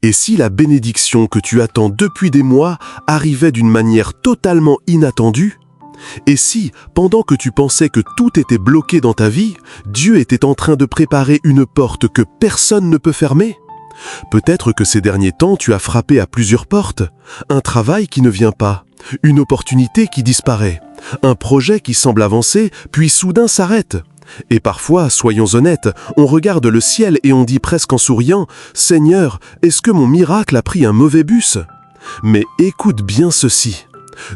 Et si la bénédiction que tu attends depuis des mois arrivait d'une manière totalement inattendue? Et si, pendant que tu pensais que tout était bloqué dans ta vie, Dieu était en train de préparer une porte que personne ne peut fermer? Peut-être que ces derniers temps, tu as frappé à plusieurs portes. Un travail qui ne vient pas, une opportunité qui disparaît, un projet qui semble avancer, puis soudain s'arrête. Et parfois, soyons honnêtes, on regarde le ciel et on dit presque en souriant « Seigneur, est-ce que mon miracle a pris un mauvais bus ?» Mais écoute bien ceci.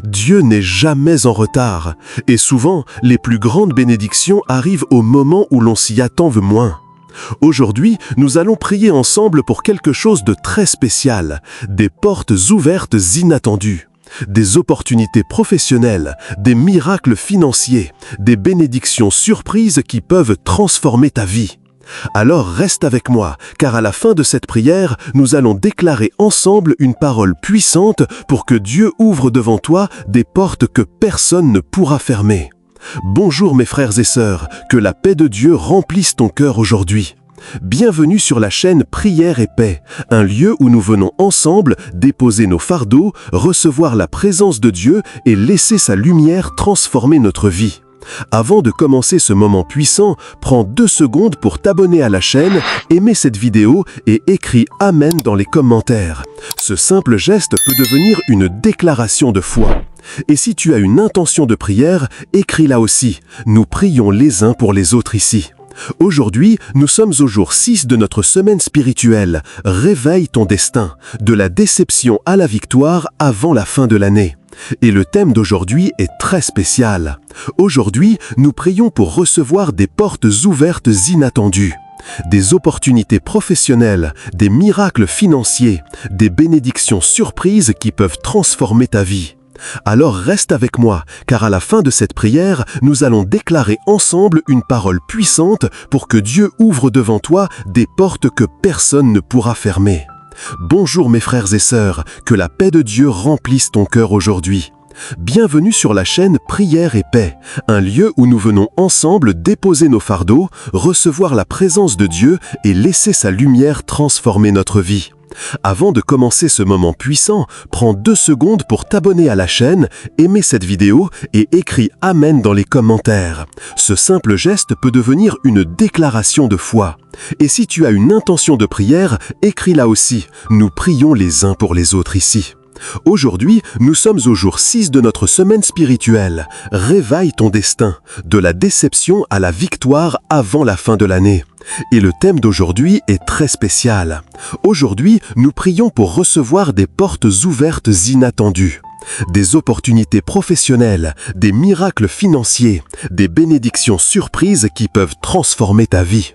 Dieu n'est jamais en retard, et souvent, les plus grandes bénédictions arrivent au moment où l'on s'y attend le moins. Aujourd'hui, nous allons prier ensemble pour quelque chose de très spécial, des portes ouvertes inattendues, des opportunités professionnelles, des miracles financiers, des bénédictions surprises qui peuvent transformer ta vie. Alors reste avec moi, car à la fin de cette prière, nous allons déclarer ensemble une parole puissante pour que Dieu ouvre devant toi des portes que personne ne pourra fermer. Bonjour mes frères et sœurs, que la paix de Dieu remplisse ton cœur aujourd'hui. Bienvenue sur la chaîne Prière et Paix, un lieu où nous venons ensemble déposer nos fardeaux, recevoir la présence de Dieu et laisser sa lumière transformer notre vie. Avant de commencer ce moment puissant, prends 2 secondes pour t'abonner à la chaîne, aimer cette vidéo et écris « Amen » dans les commentaires. Ce simple geste peut devenir une déclaration de foi. Et si tu as une intention de prière, écris-la aussi. Nous prions les uns pour les autres ici. Aujourd'hui, nous sommes au jour 6 de notre semaine spirituelle. Réveille ton destin, de la déception à la victoire avant la fin de l'année. Et le thème d'aujourd'hui est très spécial. Aujourd'hui, nous prions pour recevoir des portes ouvertes inattendues, des opportunités professionnelles, des miracles financiers, des bénédictions surprises qui peuvent transformer ta vie. Alors reste avec moi, car à la fin de cette prière, nous allons déclarer ensemble une parole puissante pour que Dieu ouvre devant toi des portes que personne ne pourra fermer. Bonjour mes frères et sœurs, que la paix de Dieu remplisse ton cœur aujourd'hui. Bienvenue sur la chaîne Prière et Paix, un lieu où nous venons ensemble déposer nos fardeaux, recevoir la présence de Dieu et laisser sa lumière transformer notre vie. Avant de commencer ce moment puissant, prends 2 secondes pour t'abonner à la chaîne, aimer cette vidéo et écris « Amen » dans les commentaires. Ce simple geste peut devenir une déclaration de foi. Et si tu as une intention de prière, écris-la aussi. Nous prions les uns pour les autres ici. Aujourd'hui, nous sommes au jour 6 de notre semaine spirituelle. Réveille ton destin, de la déception à la victoire avant la fin de l'année. Et le thème d'aujourd'hui est très spécial. Aujourd'hui, nous prions pour recevoir des portes ouvertes inattendues, des opportunités professionnelles, des miracles financiers, des bénédictions surprises qui peuvent transformer ta vie.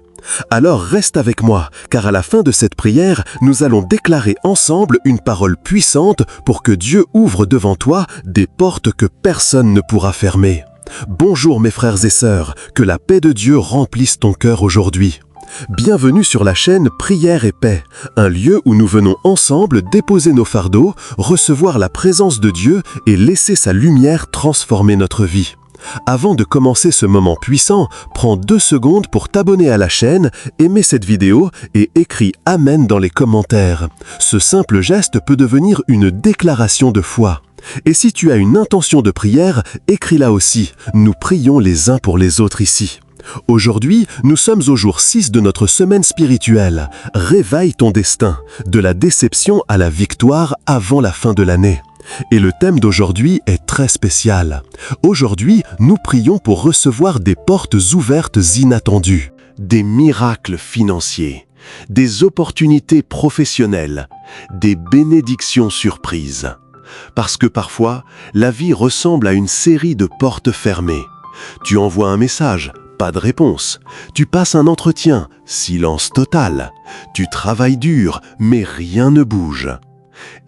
Alors reste avec moi, car à la fin de cette prière, nous allons déclarer ensemble une parole puissante pour que Dieu ouvre devant toi des portes que personne ne pourra fermer. Bonjour mes frères et sœurs, que la paix de Dieu remplisse ton cœur aujourd'hui. Bienvenue sur la chaîne Prière et Paix, un lieu où nous venons ensemble déposer nos fardeaux, recevoir la présence de Dieu et laisser sa lumière transformer notre vie. Avant de commencer ce moment puissant, prends 2 secondes pour t'abonner à la chaîne, aimer cette vidéo et écris « Amen » dans les commentaires. Ce simple geste peut devenir une déclaration de foi. Et si tu as une intention de prière, écris-la aussi. Nous prions les uns pour les autres ici. Aujourd'hui, nous sommes au jour 6 de notre semaine spirituelle. Réveille ton destin, de la déception à la victoire avant la fin de l'année. Et le thème d'aujourd'hui est très spécial. Aujourd'hui, nous prions pour recevoir des portes ouvertes inattendues, des miracles financiers, des opportunités professionnelles, des bénédictions surprises. Parce que parfois, la vie ressemble à une série de portes fermées. Tu envoies un message, pas de réponse. Tu passes un entretien, silence total. Tu travailles dur, mais rien ne bouge.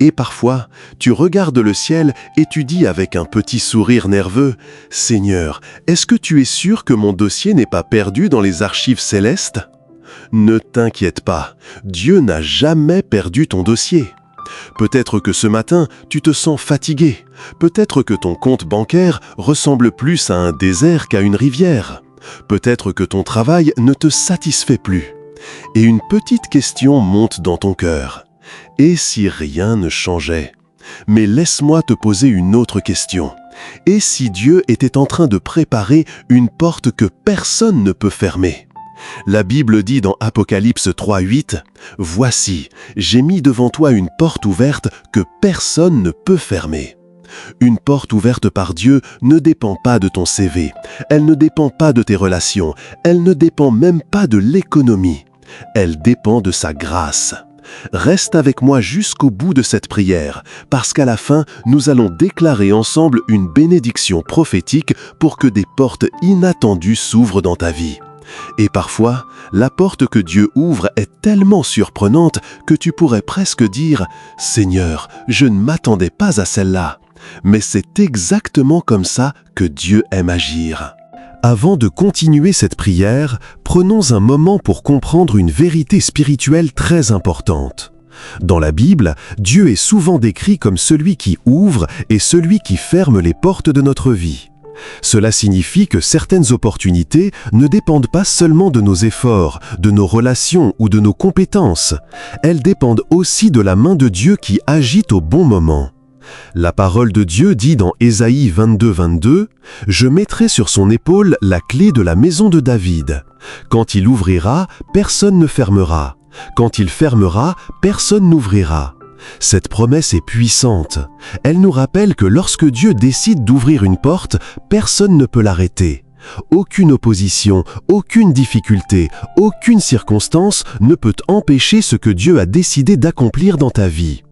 Et parfois, tu regardes le ciel et tu dis avec un petit sourire nerveux « Seigneur, est-ce que tu es sûr que mon dossier n'est pas perdu dans les archives célestes ?» Ne t'inquiète pas, Dieu n'a jamais perdu ton dossier. Peut-être que ce matin, tu te sens fatigué. Peut-être que ton compte bancaire ressemble plus à un désert qu'à une rivière. Peut-être que ton travail ne te satisfait plus. Et une petite question monte dans ton cœur. Et si rien ne changeait? Mais laisse-moi te poser une autre question. Et si Dieu était en train de préparer une porte que personne ne peut fermer? La Bible dit dans Apocalypse 3:8, « Voici, j'ai mis devant toi une porte ouverte que personne ne peut fermer. » Une porte ouverte par Dieu ne dépend pas de ton CV, elle ne dépend pas de tes relations, elle ne dépend même pas de l'économie. Elle dépend de sa grâce. Reste avec moi jusqu'au bout de cette prière, parce qu'à la fin, nous allons déclarer ensemble une bénédiction prophétique pour que des portes inattendues s'ouvrent dans ta vie. Et parfois, la porte que Dieu ouvre est tellement surprenante que tu pourrais presque dire « Seigneur, je ne m'attendais pas à celle-là ». Mais c'est exactement comme ça que Dieu aime agir. Avant de continuer cette prière, prenons un moment pour comprendre une vérité spirituelle très importante. Dans la Bible, Dieu est souvent décrit comme celui qui ouvre et celui qui ferme les portes de notre vie. Cela signifie que certaines opportunités ne dépendent pas seulement de nos efforts, de nos relations ou de nos compétences. Elles dépendent aussi de la main de Dieu qui agit au bon moment. La parole de Dieu dit dans Ésaïe 22:22 « Je mettrai sur son épaule la clé de la maison de David. Quand il ouvrira, personne ne fermera. Quand il fermera, personne n'ouvrira. » Cette promesse est puissante. Elle nous rappelle que lorsque Dieu décide d'ouvrir une porte, personne ne peut l'arrêter. Aucune opposition, aucune difficulté, aucune circonstance ne peut empêcher ce que Dieu a décidé d'accomplir dans ta vie.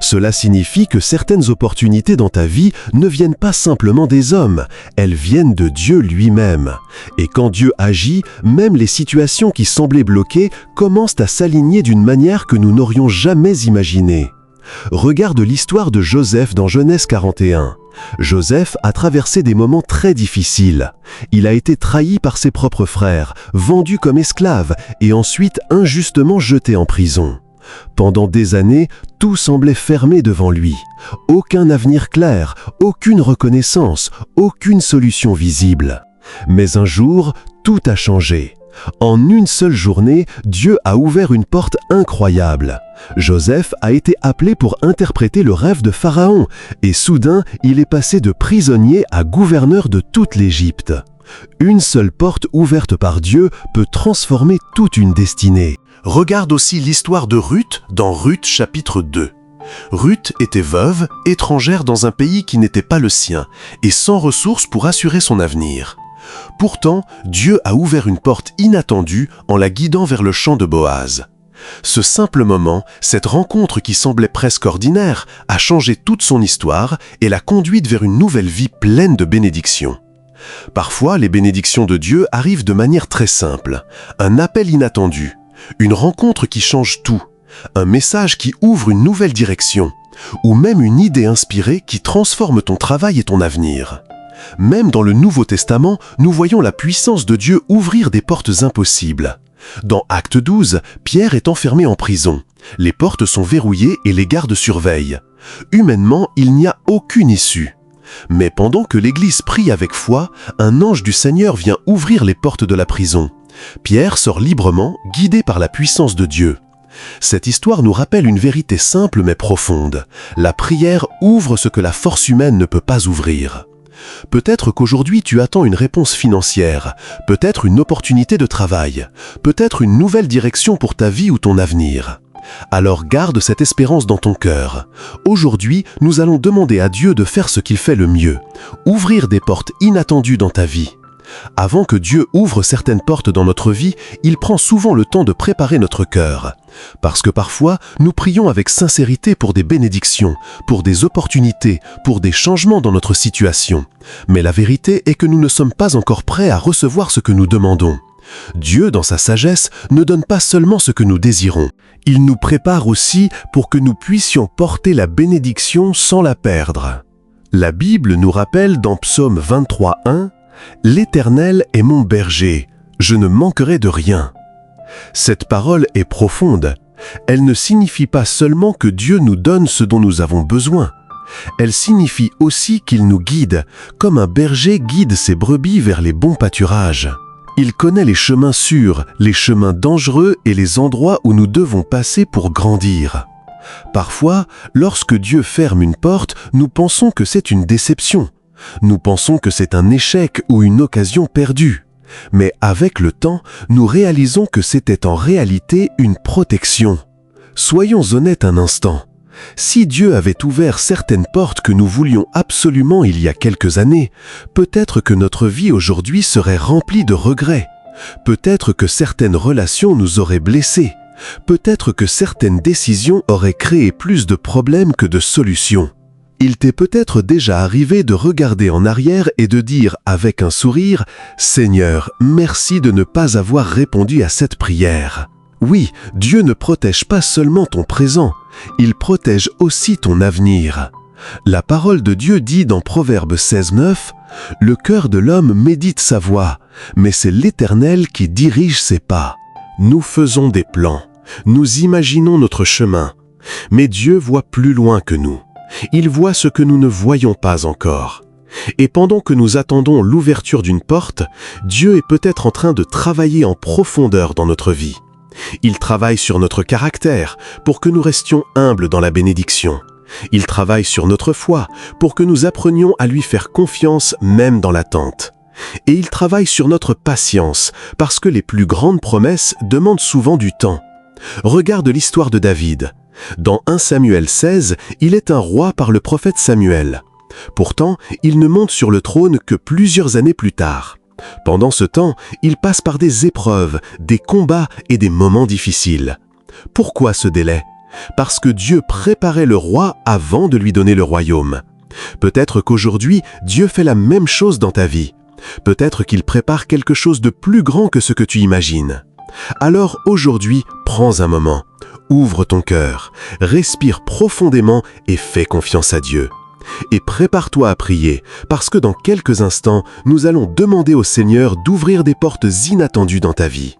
Cela signifie que certaines opportunités dans ta vie ne viennent pas simplement des hommes, elles viennent de Dieu lui-même. Et quand Dieu agit, même les situations qui semblaient bloquées commencent à s'aligner d'une manière que nous n'aurions jamais imaginée. Regarde l'histoire de Joseph dans Genèse 41. Joseph a traversé des moments très difficiles. Il a été trahi par ses propres frères, vendu comme esclave et ensuite injustement jeté en prison. Pendant des années, tout semblait fermé devant lui. Aucun avenir clair, aucune reconnaissance, aucune solution visible. Mais un jour, tout a changé. En une seule journée, Dieu a ouvert une porte incroyable. Joseph a été appelé pour interpréter le rêve de Pharaon, et soudain, il est passé de prisonnier à gouverneur de toute l'Égypte. Une seule porte ouverte par Dieu peut transformer toute une destinée. Regarde aussi l'histoire de Ruth dans Ruth chapitre 2. Ruth était veuve, étrangère dans un pays qui n'était pas le sien, et sans ressources pour assurer son avenir. Pourtant, Dieu a ouvert une porte inattendue en la guidant vers le champ de Boaz. Ce simple moment, cette rencontre qui semblait presque ordinaire, a changé toute son histoire et l'a conduite vers une nouvelle vie pleine de bénédictions. Parfois, les bénédictions de Dieu arrivent de manière très simple. Un appel inattendu, une rencontre qui change tout, un message qui ouvre une nouvelle direction, ou même une idée inspirée qui transforme ton travail et ton avenir. Même dans le Nouveau Testament, nous voyons la puissance de Dieu ouvrir des portes impossibles. Dans Acte 12, Pierre est enfermé en prison. Les portes sont verrouillées et les gardes surveillent. Humainement, il n'y a aucune issue. Mais pendant que l'Église prie avec foi, un ange du Seigneur vient ouvrir les portes de la prison. Pierre sort librement, guidé par la puissance de Dieu. Cette histoire nous rappelle une vérité simple mais profonde. La prière ouvre ce que la force humaine ne peut pas ouvrir. Peut-être qu'aujourd'hui tu attends une réponse financière, peut-être une opportunité de travail, peut-être une nouvelle direction pour ta vie ou ton avenir. Alors garde cette espérance dans ton cœur. Aujourd'hui, nous allons demander à Dieu de faire ce qu'il fait le mieux, ouvrir des portes inattendues dans ta vie. Avant que Dieu ouvre certaines portes dans notre vie, il prend souvent le temps de préparer notre cœur. Parce que parfois, nous prions avec sincérité pour des bénédictions, pour des opportunités, pour des changements dans notre situation. Mais la vérité est que nous ne sommes pas encore prêts à recevoir ce que nous demandons. Dieu, dans sa sagesse, ne donne pas seulement ce que nous désirons. Il nous prépare aussi pour que nous puissions porter la bénédiction sans la perdre. La Bible nous rappelle dans Psaume 23:1 « L'Éternel est mon berger, je ne manquerai de rien ». Cette parole est profonde. Elle ne signifie pas seulement que Dieu nous donne ce dont nous avons besoin. Elle signifie aussi qu'il nous guide, comme un berger guide ses brebis vers les bons pâturages. Il connaît les chemins sûrs, les chemins dangereux et les endroits où nous devons passer pour grandir. Parfois, lorsque Dieu ferme une porte, nous pensons que c'est une déception. Nous pensons que c'est un échec ou une occasion perdue. Mais avec le temps, nous réalisons que c'était en réalité une protection. Soyons honnêtes un instant. Si Dieu avait ouvert certaines portes que nous voulions absolument il y a quelques années, peut-être que notre vie aujourd'hui serait remplie de regrets. Peut-être que certaines relations nous auraient blessés. Peut-être que certaines décisions auraient créé plus de problèmes que de solutions. Il t'est peut-être déjà arrivé de regarder en arrière et de dire avec un sourire « Seigneur, merci de ne pas avoir répondu à cette prière ». Oui, Dieu ne protège pas seulement ton présent, il protège aussi ton avenir. La parole de Dieu dit dans Proverbe 16:9 « Le cœur de l'homme médite sa voie, mais c'est l'Éternel qui dirige ses pas. » Nous faisons des plans, nous imaginons notre chemin, mais Dieu voit plus loin que nous. Il voit ce que nous ne voyons pas encore. Et pendant que nous attendons l'ouverture d'une porte, Dieu est peut-être en train de travailler en profondeur dans notre vie. Il travaille sur notre caractère pour que nous restions humbles dans la bénédiction. Il travaille sur notre foi pour que nous apprenions à lui faire confiance même dans l'attente. Et il travaille sur notre patience parce que les plus grandes promesses demandent souvent du temps. Regarde l'histoire de David. Dans 1 Samuel 16, il est un roi par le prophète Samuel. Pourtant, il ne monte sur le trône que plusieurs années plus tard. Pendant ce temps, il passe par des épreuves, des combats et des moments difficiles. Pourquoi ce délai? Parce que Dieu préparait le roi avant de lui donner le royaume. Peut-être qu'aujourd'hui, Dieu fait la même chose dans ta vie. Peut-être qu'il prépare quelque chose de plus grand que ce que tu imagines. Alors aujourd'hui, prends un moment, ouvre ton cœur, respire profondément et fais confiance à Dieu. Et prépare-toi à prier, parce que dans quelques instants, nous allons demander au Seigneur d'ouvrir des portes inattendues dans ta vie.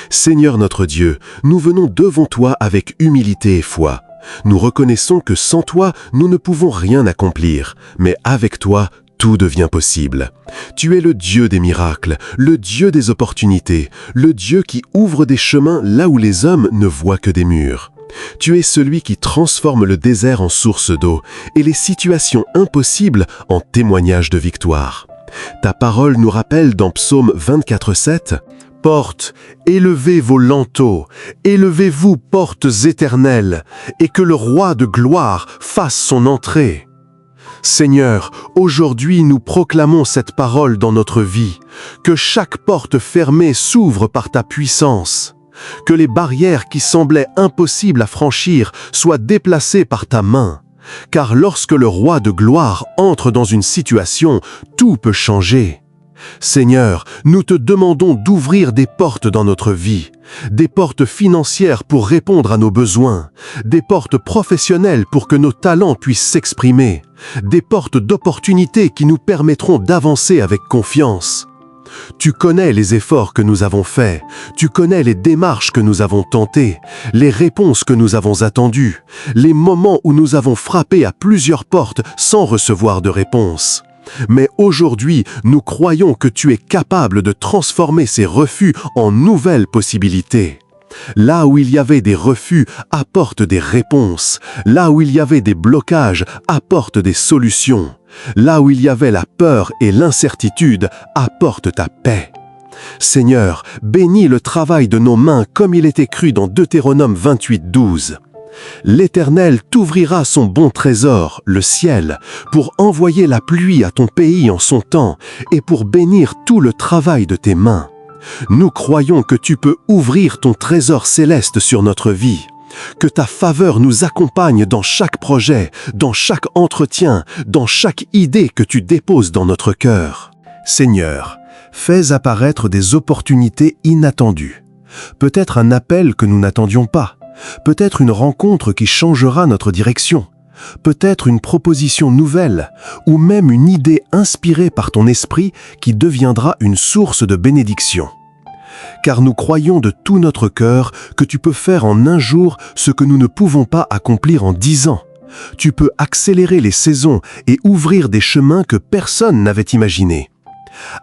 Seigneur notre Dieu, nous venons devant toi avec humilité et foi. Nous reconnaissons que sans toi, nous ne pouvons rien accomplir, mais avec toi, tout devient possible. Tu es le Dieu des miracles, le Dieu des opportunités, le Dieu qui ouvre des chemins là où les hommes ne voient que des murs. Tu es celui qui transforme le désert en source d'eau et les situations impossibles en témoignages de victoire. Ta parole nous rappelle dans Psaume 24:7 « Portes, élevez vos linteaux, élevez-vous portes éternelles, et que le roi de gloire fasse son entrée. » Seigneur, aujourd'hui nous proclamons cette parole dans notre vie, que chaque porte fermée s'ouvre par ta puissance, que les barrières qui semblaient impossibles à franchir soient déplacées par ta main, car lorsque le roi de gloire entre dans une situation, tout peut changer. Seigneur, nous te demandons d'ouvrir des portes dans notre vie, des portes financières pour répondre à nos besoins, des portes professionnelles pour que nos talents puissent s'exprimer, des portes d'opportunités qui nous permettront d'avancer avec confiance. Tu connais les efforts que nous avons faits, tu connais les démarches que nous avons tentées, les réponses que nous avons attendues, les moments où nous avons frappé à plusieurs portes sans recevoir de réponse. Mais aujourd'hui, nous croyons que tu es capable de transformer ces refus en nouvelles possibilités. Là où il y avait des refus, apporte des réponses. Là où il y avait des blocages, apporte des solutions. Là où il y avait la peur et l'incertitude, apporte ta paix. Seigneur, bénis le travail de nos mains comme il est écrit dans Deutéronome 28:12. L'Éternel t'ouvrira son bon trésor, le ciel, pour envoyer la pluie à ton pays en son temps et pour bénir tout le travail de tes mains. Nous croyons que tu peux ouvrir ton trésor céleste sur notre vie, que ta faveur nous accompagne dans chaque projet, dans chaque entretien, dans chaque idée que tu déposes dans notre cœur. Seigneur, fais apparaître des opportunités inattendues, peut-être un appel que nous n'attendions pas, peut-être une rencontre qui changera notre direction, peut-être une proposition nouvelle, ou même une idée inspirée par ton esprit qui deviendra une source de bénédiction. Car nous croyons de tout notre cœur que tu peux faire en un jour ce que nous ne pouvons pas accomplir en 10 ans. Tu peux accélérer les saisons et ouvrir des chemins que personne n'avait imaginés.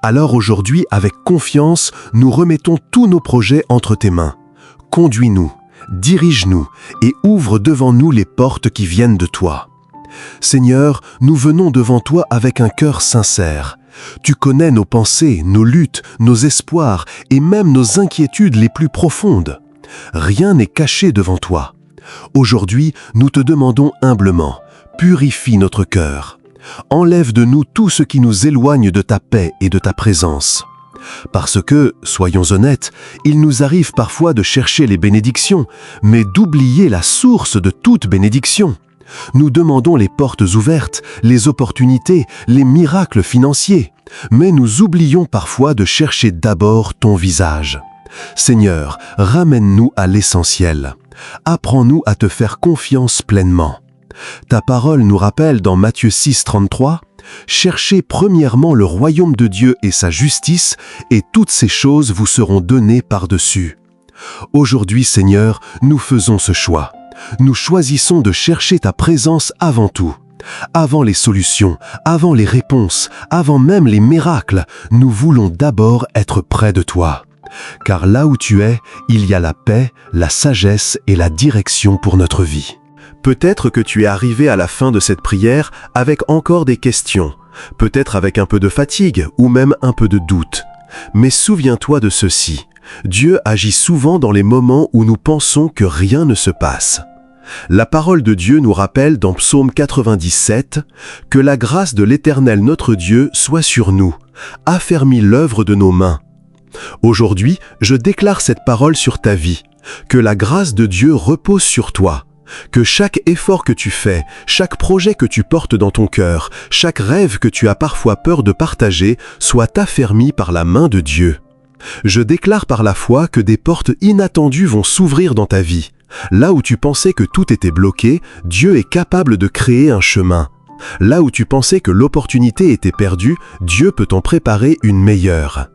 Alors aujourd'hui, avec confiance, nous remettons tous nos projets entre tes mains. Conduis-nous, dirige-nous et ouvre devant nous les portes qui viennent de toi. Seigneur, nous venons devant toi avec un cœur sincère. Tu connais nos pensées, nos luttes, nos espoirs et même nos inquiétudes les plus profondes. Rien n'est caché devant toi. Aujourd'hui, nous te demandons humblement, purifie notre cœur. Enlève de nous tout ce qui nous éloigne de ta paix et de ta présence. Parce que, soyons honnêtes, il nous arrive parfois de chercher les bénédictions, mais d'oublier la source de toute bénédiction. Nous demandons les portes ouvertes, les opportunités, les miracles financiers, mais nous oublions parfois de chercher d'abord ton visage. Seigneur, ramène-nous à l'essentiel. Apprends-nous à te faire confiance pleinement. Ta parole nous rappelle dans Matthieu 6, 33, « Cherchez premièrement le royaume de Dieu et sa justice, et toutes ces choses vous seront données par-dessus. » Aujourd'hui, Seigneur, nous faisons ce choix. Nous choisissons de chercher ta présence avant tout. Avant les solutions, avant les réponses, avant même les miracles, nous voulons d'abord être près de toi. Car là où tu es, il y a la paix, la sagesse et la direction pour notre vie. Peut-être que tu es arrivé à la fin de cette prière avec encore des questions, peut-être avec un peu de fatigue ou même un peu de doute. Mais souviens-toi de ceci, Dieu agit souvent dans les moments où nous pensons que rien ne se passe. La parole de Dieu nous rappelle dans Psaume 97 que la grâce de l'Éternel notre Dieu soit sur nous, affermit l'œuvre de nos mains. Aujourd'hui, je déclare cette parole sur ta vie, que la grâce de Dieu repose sur toi, que chaque effort que tu fais, chaque projet que tu portes dans ton cœur, chaque rêve que tu as parfois peur de partager, soit affermi par la main de Dieu. Je déclare par la foi que des portes inattendues vont s'ouvrir dans ta vie. Là où tu pensais que tout était bloqué, Dieu est capable de créer un chemin. Là où tu pensais que l'opportunité était perdue, Dieu peut t'en préparer une meilleure.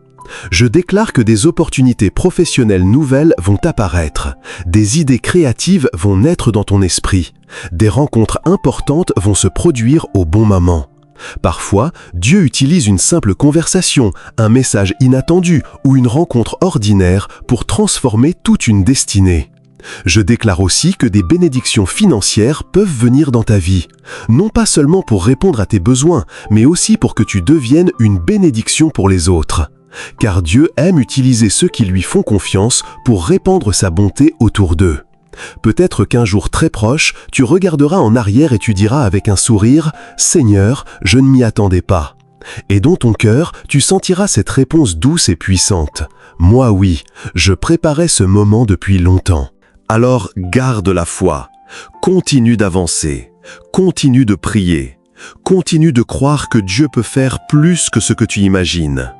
Je déclare que des opportunités professionnelles nouvelles vont apparaître, des idées créatives vont naître dans ton esprit, des rencontres importantes vont se produire au bon moment. Parfois, Dieu utilise une simple conversation, un message inattendu ou une rencontre ordinaire pour transformer toute une destinée. Je déclare aussi que des bénédictions financières peuvent venir dans ta vie, non pas seulement pour répondre à tes besoins, mais aussi pour que tu deviennes une bénédiction pour les autres. Car Dieu aime utiliser ceux qui lui font confiance pour répandre sa bonté autour d'eux. Peut-être qu'un jour très proche, tu regarderas en arrière et tu diras avec un sourire « Seigneur, je ne m'y attendais pas ». Et dans ton cœur, tu sentiras cette réponse douce et puissante. « Moi oui, je préparais ce moment depuis longtemps ». Alors garde la foi, continue d'avancer, continue de prier, continue de croire que Dieu peut faire plus que ce que tu imagines.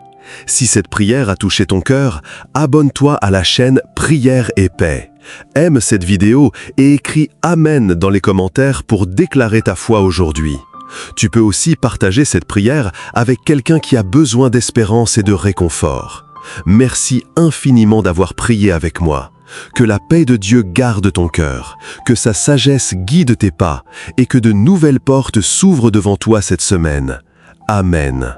Si cette prière a touché ton cœur, abonne-toi à la chaîne Prière et Paix. Aime cette vidéo et écris Amen dans les commentaires pour déclarer ta foi aujourd'hui. Tu peux aussi partager cette prière avec quelqu'un qui a besoin d'espérance et de réconfort. Merci infiniment d'avoir prié avec moi. Que la paix de Dieu garde ton cœur, que sa sagesse guide tes pas et que de nouvelles portes s'ouvrent devant toi cette semaine. Amen.